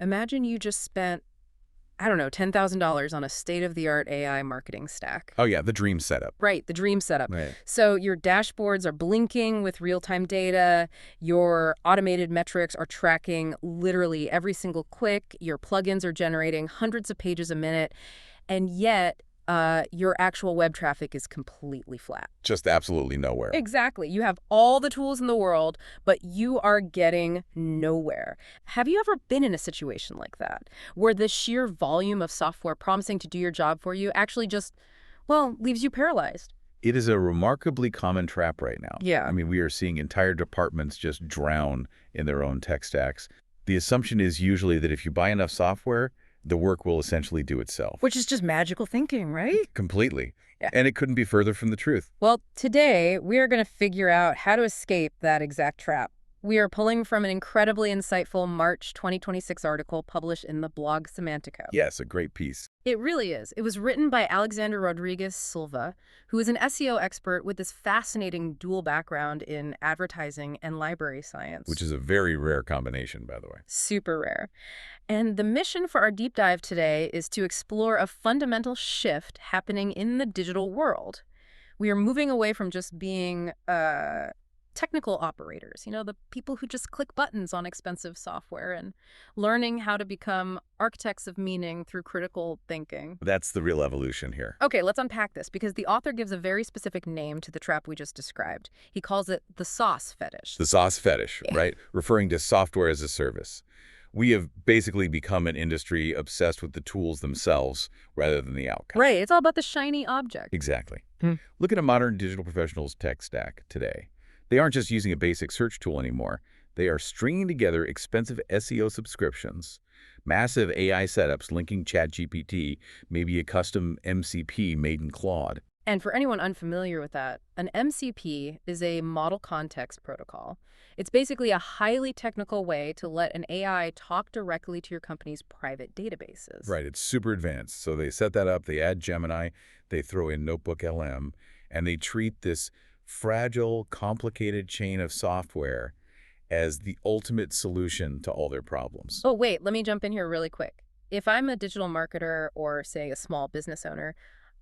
Imagine you just spent, I don't know, $10,000 on a state-of-the-art AI marketing stack. Oh yeah, the dream setup. Right, the dream setup. Right. So your dashboards are blinking with real-time data, your automated metrics are tracking literally every single click, your plugins are generating hundreds of pages a minute, and yet your actual web traffic is completely flat. Just absolutely nowhere. Exactly. You have all the tools in the world, but you are getting nowhere. Have you ever been in a situation like that, where the sheer volume of software promising to do your job for you actually just, well, leaves you paralyzed? It is a remarkably common trap right now. Yeah. I mean, we are seeing entire departments just drown in their own tech stacks. The assumption is usually that if you buy enough software, the work will essentially do itself. Which is just magical thinking, right? Completely. Yeah. And it couldn't be further from the truth. Well, today we are going to figure out how to escape that exact trap. We are pulling from an incredibly insightful March 2026 article published in the blog Semantico. Yes, a great piece. It really is. It was written by Alexander Rodriguez Silva, who is an SEO expert with this fascinating dual background in advertising and library science. Which is a very rare combination, by the way. Super rare. And the mission for our deep dive today is to explore a fundamental shift happening in the digital world. We are moving away from just being technical operators, the people who just click buttons on expensive software, and learning how to become architects of meaning through critical thinking. That's the real evolution here. Okay, let's unpack this, because the author gives a very specific name to the trap we just described. He calls it the sauce fetish. The sauce fetish, right? Referring to software as a service. We have basically become an industry obsessed with the tools themselves rather than the outcome. Right, it's all about the shiny object. Exactly. Look at a modern digital professional's tech stack today. They aren't just using a basic search tool anymore. They are stringing together expensive SEO subscriptions, massive AI setups linking ChatGPT, maybe a custom MCP made in Claude. And for anyone unfamiliar with that, an MCP is a model context protocol. It's basically a highly technical way to let an AI talk directly to your company's private databases. Right, it's super advanced. So they set that up, they add Gemini, they throw in Notebook LM, and they treat this fragile, complicated chain of software as the ultimate solution to all their problems. Oh, wait, let me jump in here really quick. If I'm a digital marketer or, say, a small business owner,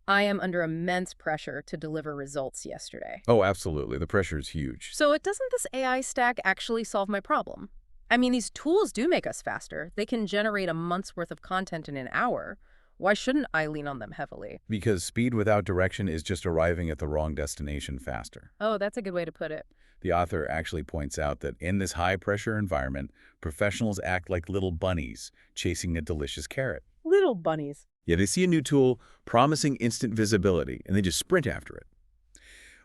I am under immense pressure to deliver results yesterday. Oh, absolutely. The pressure is huge. So doesn't this AI stack actually solve my problem? I mean, these tools do make us faster. They can generate a month's worth of content in an hour. Why shouldn't I lean on them heavily? Because speed without direction is just arriving at the wrong destination faster. Oh, that's a good way to put it. The author actually points out that in this high-pressure environment, professionals act like little bunnies chasing a delicious carrot. Little bunnies. Yeah, they see a new tool promising instant visibility, and they just sprint after it.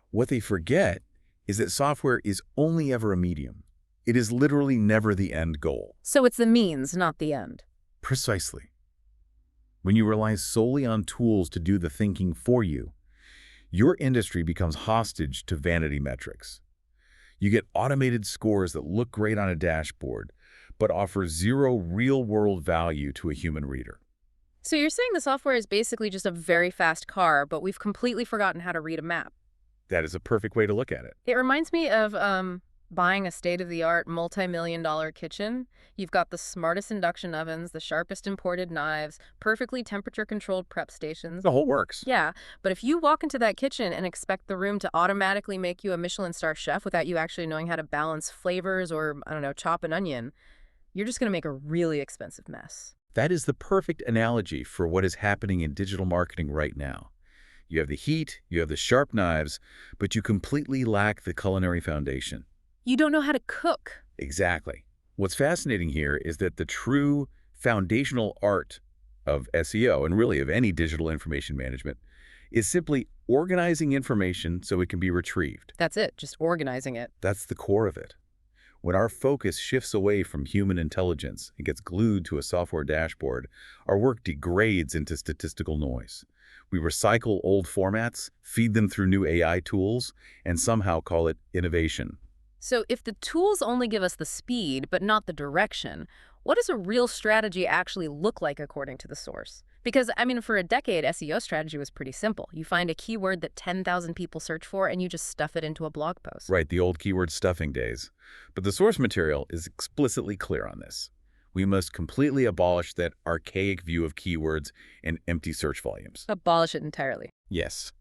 What they forget is that software is only ever a medium. It is literally never the end goal. So it's the means, not the end. Precisely. When you rely solely on tools to do the thinking for you, your industry becomes hostage to vanity metrics. You get automated scores that look great on a dashboard, but offer zero real-world value to a human reader. So you're saying the software is basically just a very fast car, but we've completely forgotten how to read a map. That is a perfect way to look at it. It reminds me of buying a state-of-the-art multi-million-dollar kitchen. You've got the smartest induction ovens, the sharpest imported knives, perfectly temperature-controlled prep stations. The whole works. Yeah, but if you walk into that kitchen and expect the room to automatically make you a Michelin star chef without you actually knowing how to balance flavors or, I don't know, chop an onion, you're just going to make a really expensive mess. That is the perfect analogy for what is happening in digital marketing right now. You have the heat, you have the sharp knives, but you completely lack the culinary foundation. You don't know how to cook. Exactly. What's fascinating here is that the true foundational art of SEO, and really of any digital information management, is simply organizing information so it can be retrieved. That's it, just organizing it. That's the core of it. When our focus shifts away from human intelligence and gets glued to a software dashboard, our work degrades into statistical noise. We recycle old formats, feed them through new AI tools, and somehow call it innovation. So if the tools only give us the speed, but not the direction, what does a real strategy actually look like according to the source? Because, I mean, for a decade, SEO strategy was pretty simple. You find a keyword that 10,000 people search for, and you just stuff it into a blog post. Right, the old keyword stuffing days. But the source material is explicitly clear on this. We must completely abolish that archaic view of keywords and empty search volumes. Abolish it entirely. Yes,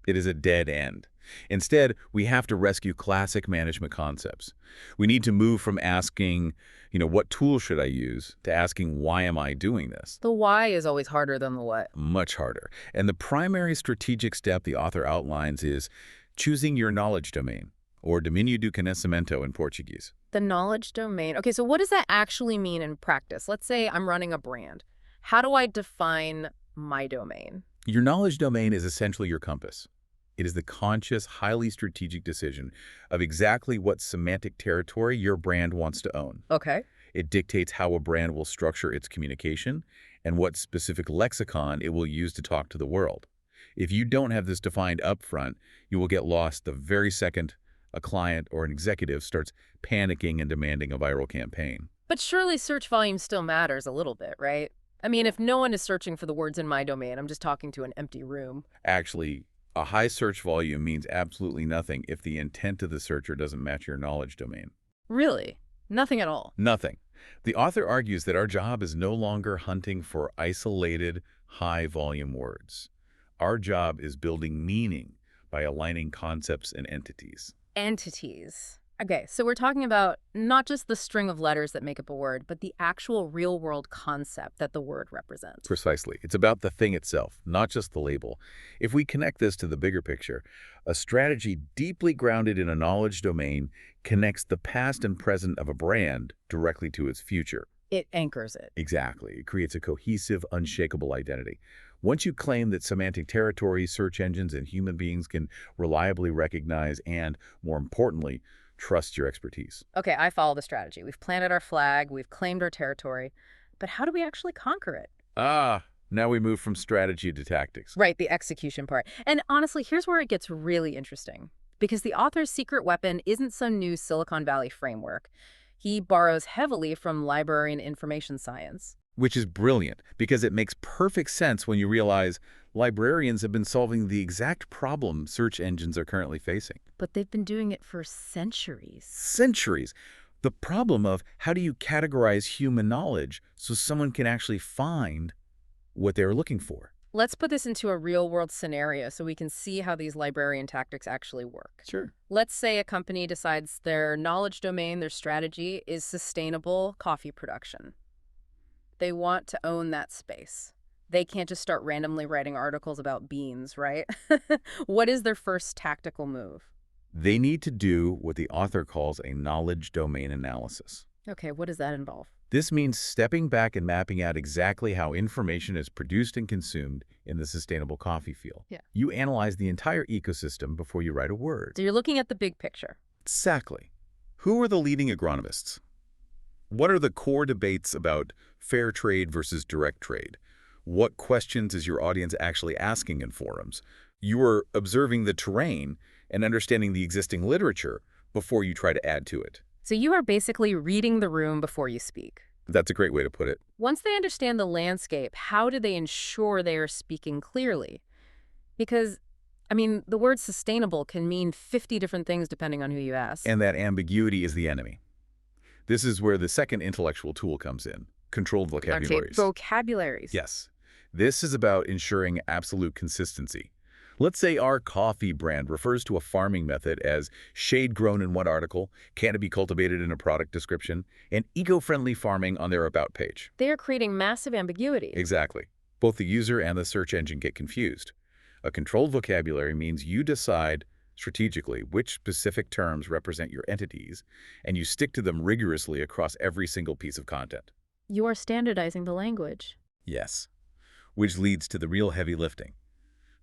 it is a dead end. Instead, we have to rescue classic management concepts. We need to move from asking, what tool should I use, to asking, why am I doing this? The why is always harder than the what. Much harder. And the primary strategic step the author outlines is choosing your knowledge domain, or domínio do conhecimento in Portuguese. The knowledge domain. Okay, so what does that actually mean in practice? Let's say I'm running a brand. How do I define my domain? Your knowledge domain is essentially your compass. It is the conscious, highly strategic decision of exactly what semantic territory your brand wants to own. Okay. It dictates how a brand will structure its communication and what specific lexicon it will use to talk to the world. If you don't have this defined up front, you will get lost the very second a client or an executive starts panicking and demanding a viral campaign. But surely search volume still matters a little bit, right? I mean, if no one is searching for the words in my domain, I'm just talking to an empty room. Actually, a high search volume means absolutely nothing if the intent of the searcher doesn't match your knowledge domain. Really? Nothing at all? Nothing. The author argues that our job is no longer hunting for isolated, high-volume words. Our job is building meaning by aligning concepts and entities. Entities. Okay, so we're talking about not just the string of letters that make up a word, but the actual real-world concept that the word represents. Precisely. It's about the thing itself, not just the label. If we connect this to the bigger picture, a strategy deeply grounded in a knowledge domain connects the past and present of a brand directly to its future. It anchors it. Exactly. It creates a cohesive, unshakable identity. Once you claim that semantic territory, search engines, and human beings can reliably recognize and, more importantly, trust your expertise. Okay, I follow the strategy. We've planted our flag, we've claimed our territory, but how do we actually conquer it? Now we move from strategy to tactics. Right, the execution part. And honestly, here's where it gets really interesting. Because the author's secret weapon isn't some new Silicon Valley framework. He borrows heavily from library and information science. Which is brilliant, because it makes perfect sense when you realize librarians have been solving the exact problem search engines are currently facing. But they've been doing it for centuries. Centuries. The problem of how do you categorize human knowledge so someone can actually find what they're looking for? Let's put this into a real-world scenario so we can see how these librarian tactics actually work. Sure. Let's say a company decides their knowledge domain, their strategy, is sustainable coffee production. They want to own that space. They can't just start randomly writing articles about beans, right? What is their first tactical move? They need to do what the author calls a knowledge domain analysis. Okay, what does that involve? This means stepping back and mapping out exactly how information is produced and consumed in the sustainable coffee field. Yeah. You analyze the entire ecosystem before you write a word. So you're looking at the big picture. Exactly. Who are the leading agronomists? What are the core debates about fair trade versus direct trade? What questions is your audience actually asking in forums? You are observing the terrain and understanding the existing literature before you try to add to it. So you are basically reading the room before you speak. That's a great way to put it. Once they understand the landscape, how do they ensure they are speaking clearly? Because, I mean, the word sustainable can mean 50 different things depending on who you ask. And that ambiguity is the enemy. This is where the second intellectual tool comes in, controlled vocabularies. Okay, vocabularies. Yes. This is about ensuring absolute consistency. Let's say our coffee brand refers to a farming method as shade-grown in one article, canopy cultivated in a product description, and eco-friendly farming on their About page. They are creating massive ambiguity. Exactly. Both the user and the search engine get confused. A controlled vocabulary means you decide strategically which specific terms represent your entities, and you stick to them rigorously across every single piece of content. You are standardizing the language. Yes. Which leads to the real heavy lifting.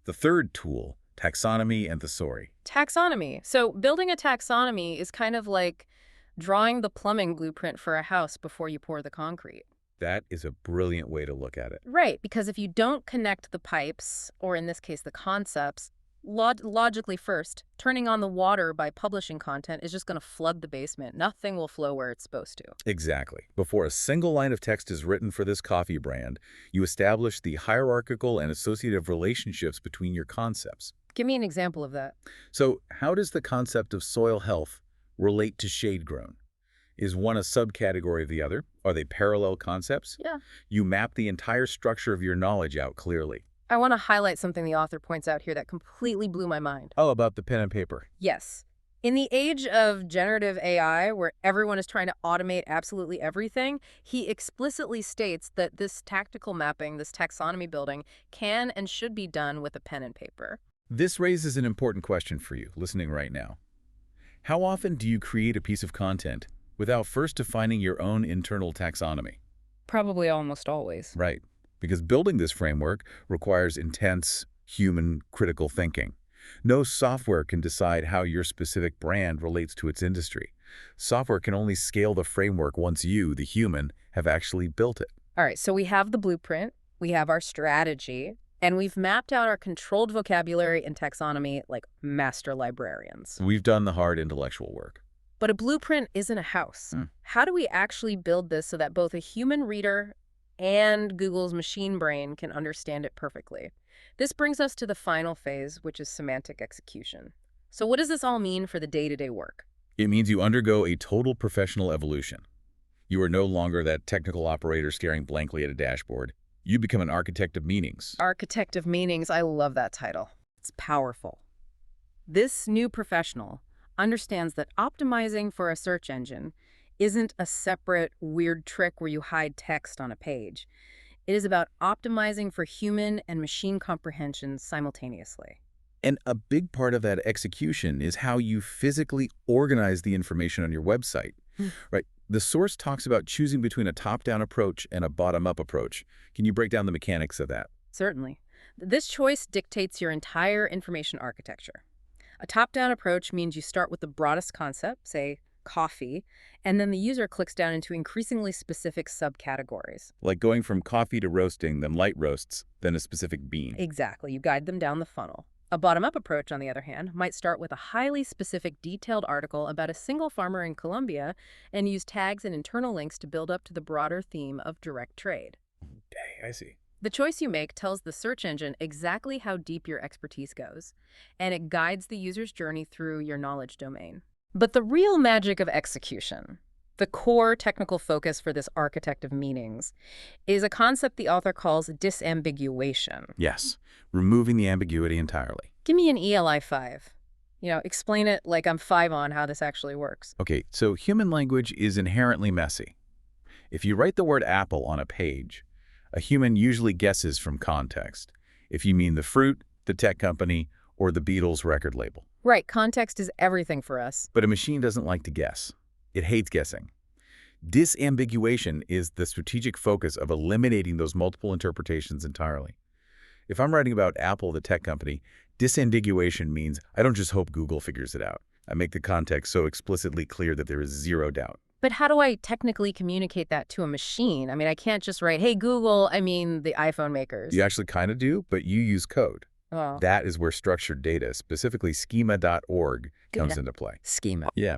The third tool, taxonomy and thesauri. Taxonomy. So building a taxonomy is kind of like drawing the plumbing blueprint for a house before you pour the concrete. That is a brilliant way to look at it. Right, because if you don't connect the pipes, or in this case the concepts, logically first, turning on the water by publishing content is just going to flood the basement. Nothing will flow where it's supposed to. Exactly. Before a single line of text is written for this coffee brand, you establish the hierarchical and associative relationships between your concepts. Give me an example of that. So how does the concept of soil health relate to shade grown? Is one a subcategory of the other? Are they parallel concepts? Yeah. You map the entire structure of your knowledge out clearly. I want to highlight something the author points out here that completely blew my mind. Oh, about the pen and paper. Yes. In the age of generative AI, where everyone is trying to automate absolutely everything, he explicitly states that this tactical mapping, this taxonomy building, can and should be done with a pen and paper. This raises an important question for you, listening right now. How often do you create a piece of content without first defining your own internal taxonomy? Probably almost always. Right, because building this framework requires intense, human, critical thinking. No software can decide how your specific brand relates to its industry. Software can only scale the framework once you, the human, have actually built it. All right, so we have the blueprint, we have our strategy, and we've mapped out our controlled vocabulary and taxonomy like master librarians. We've done the hard intellectual work. But a blueprint isn't a house. How do we actually build this so that both a human reader and Google's machine brain can understand it perfectly? This brings us to the final phase, which is semantic execution. So what does this all mean for the day-to-day work? It means you undergo a total professional evolution. You are no longer that technical operator staring blankly at a dashboard. You become an architect of meanings. Architect of meanings, I love that title. It's powerful. This new professional understands that optimizing for a search engine isn't a separate, weird trick where you hide text on a page. It is about optimizing for human and machine comprehension simultaneously. And a big part of that execution is how you physically organize the information on your website, right? The source talks about choosing between a top-down approach and a bottom-up approach. Can you break down the mechanics of that? Certainly. This choice dictates your entire information architecture. A top-down approach means you start with the broadest concept, say coffee, and then the user clicks down into increasingly specific subcategories. Like going from coffee to roasting, then light roasts, then a specific bean. Exactly. You guide them down the funnel. A bottom-up approach, on the other hand, might start with a highly specific, detailed article about a single farmer in Colombia and use tags and internal links to build up to the broader theme of direct trade. Okay, I see. The choice you make tells the search engine exactly how deep your expertise goes, and it guides the user's journey through your knowledge domain. But the real magic of execution, the core technical focus for this architect of meanings, is a concept the author calls disambiguation. Yes, removing the ambiguity entirely. Give me an ELI 5. Explain it like I'm 5 on how this actually works. Okay, so human language is inherently messy. If you write the word apple on a page, a human usually guesses from context. If you mean the fruit, the tech company, or the Beatles record label. Right, context is everything for us. But a machine doesn't like to guess. It hates guessing. Disambiguation is the strategic focus of eliminating those multiple interpretations entirely. If I'm writing about Apple, the tech company, disambiguation means I don't just hope Google figures it out. I make the context so explicitly clear that there is zero doubt. But how do I technically communicate that to a machine? I mean, I can't just write, hey, Google, the iPhone makers. You actually kind of do, but you use code. Oh. That is where structured data, specifically schema.org, comes into play. Schema. Yeah.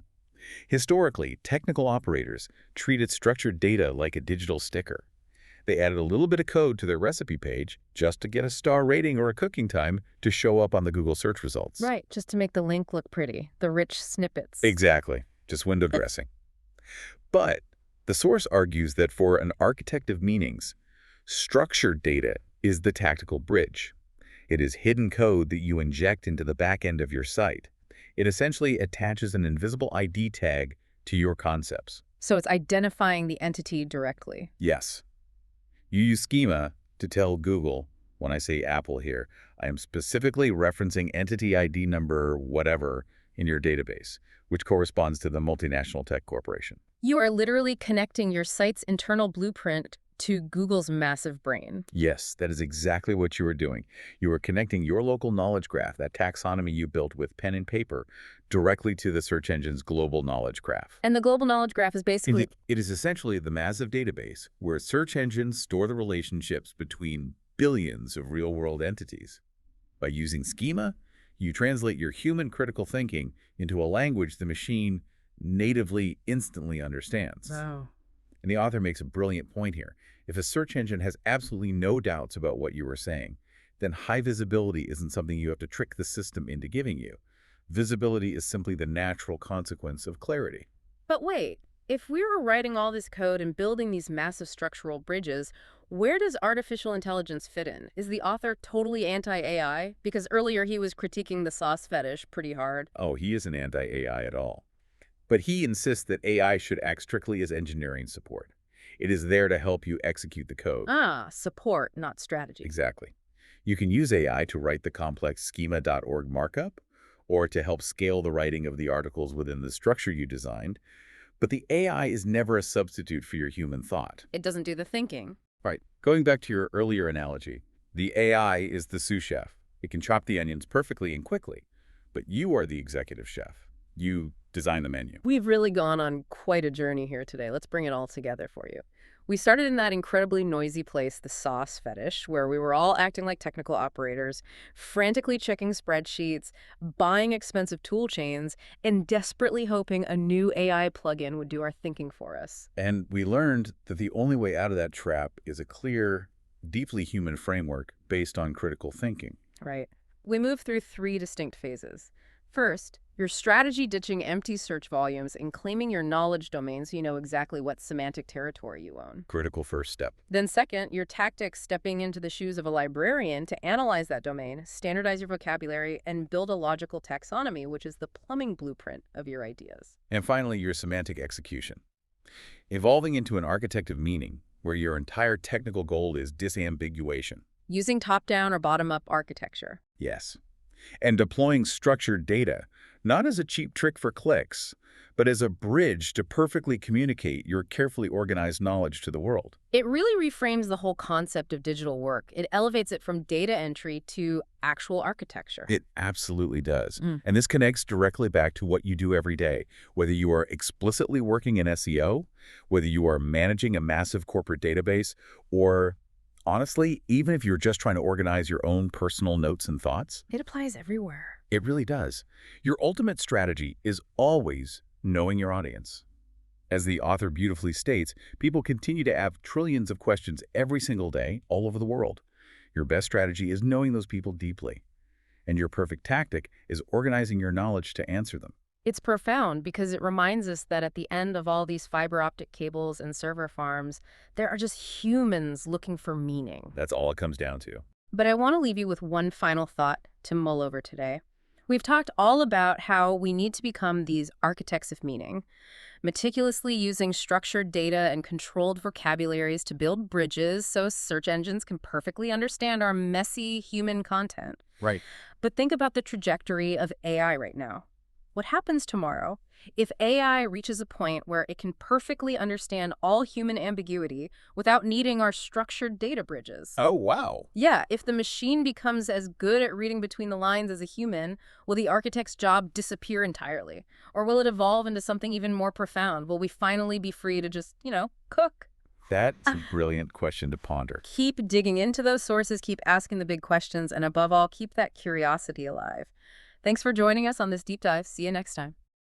Historically, technical operators treated structured data like a digital sticker. They added a little bit of code to their recipe page just to get a star rating or a cooking time to show up on the Google search results. Right, just to make the link look pretty, the rich snippets. Exactly, just window dressing. But the source argues that for an architect of meanings, structured data is the tactical bridge. It is hidden code that you inject into the back end of your site. It essentially attaches an invisible ID tag to your concepts. So it's identifying the entity directly. Yes. You use schema to tell Google, when I say Apple here, I am specifically referencing entity ID number whatever in your database, which corresponds to the multinational tech corporation. You are literally connecting your site's internal blueprint to Google's massive brain. Yes, that is exactly what you are doing. You are connecting your local knowledge graph, that taxonomy you built with pen and paper, directly to the search engine's global knowledge graph. And the global knowledge graph is basically... It is essentially the massive database where search engines store the relationships between billions of real-world entities. By using schema, you translate your human critical thinking into a language the machine natively, instantly understands. Wow. And the author makes a brilliant point here. If a search engine has absolutely no doubts about what you are saying, then high visibility isn't something you have to trick the system into giving you. Visibility is simply the natural consequence of clarity. But wait, if we were writing all this code and building these massive structural bridges, where does artificial intelligence fit in? Is the author totally anti-AI? Because earlier he was critiquing the sauce fetish pretty hard. Oh, he isn't anti-AI at all. But he insists that AI should act strictly as engineering support. It is there to help you execute the code. Ah, support, not strategy. Exactly. You can use AI to write the complex schema.org markup or to help scale the writing of the articles within the structure you designed, but the AI is never a substitute for your human thought. It doesn't do the thinking. Right. Going back to your earlier analogy, the AI is the sous chef. It can chop the onions perfectly and quickly, but you are the executive chef. You design the menu. We've really gone on quite a journey here today. Let's bring it all together for you. We started in that incredibly noisy place, the sauce fetish, where we were all acting like technical operators, frantically checking spreadsheets, buying expensive tool chains, and desperately hoping a new AI plugin would do our thinking for us. And we learned that the only way out of that trap is a clear, deeply human framework based on critical thinking. Right. We moved through 3 distinct phases. First, your strategy ditching empty search volumes and claiming your knowledge domain so you know exactly what semantic territory you own. Critical first step. Then second, your tactics stepping into the shoes of a librarian to analyze that domain, standardize your vocabulary, and build a logical taxonomy, which is the plumbing blueprint of your ideas. And finally, your semantic execution. Evolving into an architect of meaning, where your entire technical goal is disambiguation. Using top-down or bottom-up architecture. Yes. And deploying structured data, not as a cheap trick for clicks, but as a bridge to perfectly communicate your carefully organized knowledge to the world. It really reframes the whole concept of digital work. It elevates it from data entry to actual architecture. It absolutely does. And this connects directly back to what you do every day, whether you are explicitly working in SEO, whether you are managing a massive corporate database, or honestly, even if you're just trying to organize your own personal notes and thoughts. It applies everywhere. It really does. Your ultimate strategy is always knowing your audience. As the author beautifully states, people continue to have trillions of questions every single day all over the world. Your best strategy is knowing those people deeply. And your perfect tactic is organizing your knowledge to answer them. It's profound because it reminds us that at the end of all these fiber optic cables and server farms, there are just humans looking for meaning. That's all it comes down to. But I want to leave you with one final thought to mull over today. We've talked all about how we need to become these architects of meaning, meticulously using structured data and controlled vocabularies to build bridges so search engines can perfectly understand our messy human content. Right. But think about the trajectory of AI right now. What happens tomorrow if AI reaches a point where it can perfectly understand all human ambiguity without needing our structured data bridges? Oh, wow. Yeah, if the machine becomes as good at reading between the lines as a human, will the architect's job disappear entirely? Or will it evolve into something even more profound? Will we finally be free to just, cook? That's a brilliant question to ponder. Keep digging into those sources, keep asking the big questions, and above all, keep that curiosity alive. Thanks for joining us on this deep dive. See you next time.